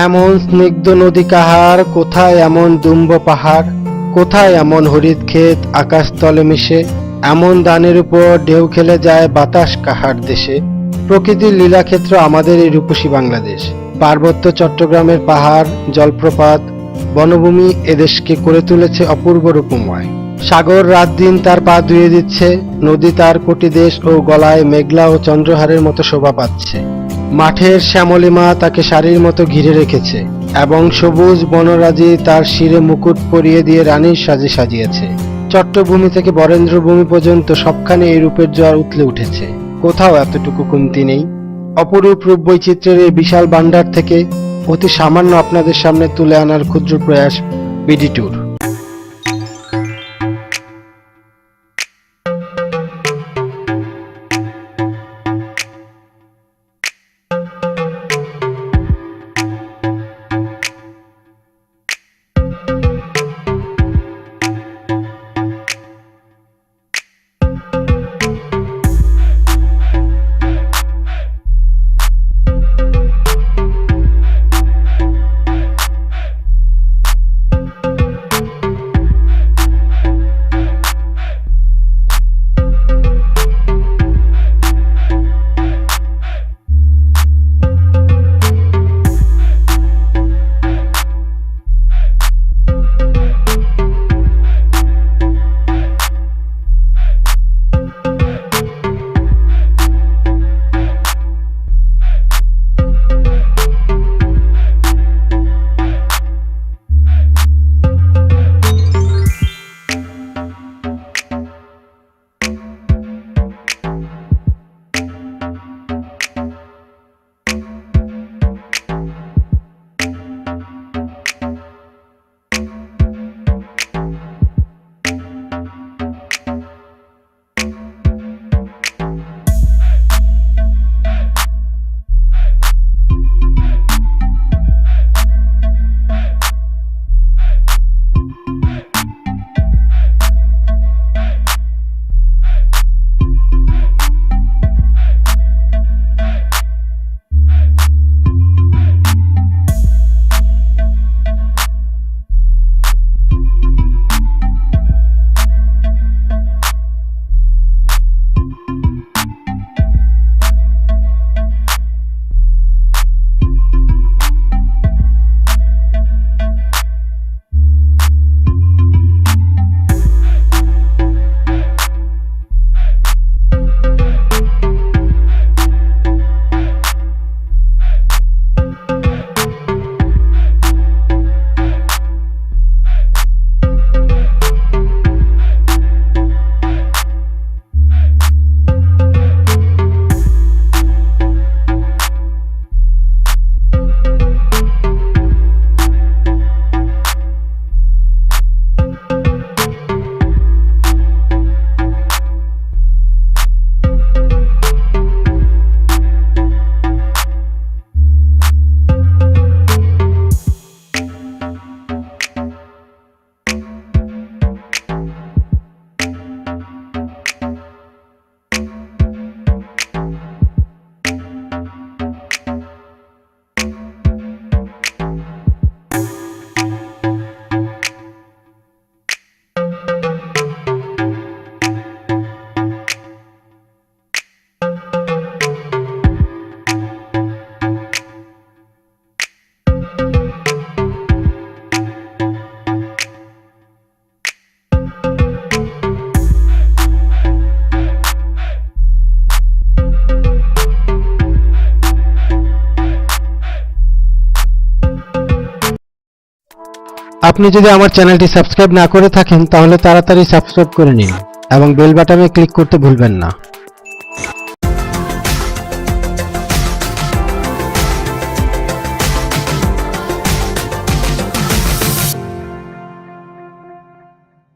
এমন স্নিগ্ধ নদী কাহার, কোথায় এমন দুম্ব পাহাড়, কোথায় এমন হরিৎ ক্ষেত আকাশ তলে মিশে, এমন দানের উপর ঢেউ খেলে যায় বাতাস কাহার দেশে। প্রকৃতির লীলাক্ষেত্র আমাদের এই রূপসী বাংলাদেশ। পার্বত্য চট্টগ্রামের পাহাড়, জলপ্রপাত, বনভূমি এদেশকে করে তুলেছে অপূর্ব রূপময়। সাগর রাত দিন তার পা ধুয়ে দিচ্ছে, নদী তার কোটি দেশ ও গলায় মেঘলা ও চন্দ্রহারের মতো শোভা পাচ্ছে। মাঠের শ্যামলিমা তাকে শাড়ির মতো ঘিরে রেখেছে এবং সবুজ বনরাজি তার শিরে মুকুট পরিয়ে দিয়ে রানীর সাজে সাজিয়েছে। চট্টভূমি থেকে বরেন্দ্রভূমি পর্যন্ত সবখানে এই রূপের জোয়ার উথলে উঠেছে, কোথাও এতটুকু কমতি নেই। অপরূপ রূপ বৈচিত্র্যের এই বিশাল ভান্ডার থেকে অতি সামান্য আপনাদের সামনে তুলে আনার ক্ষুদ্র প্রয়াস বিডি ট্যুর। আপনি যদি আমার চ্যানেলটি সাবস্ক্রাইব না করে থাকেন তাহলে তাড়াতাড়ি সাবস্ক্রাইব করে নিন এবং বেল বাটনে ক্লিক করতে ভুলবেন না।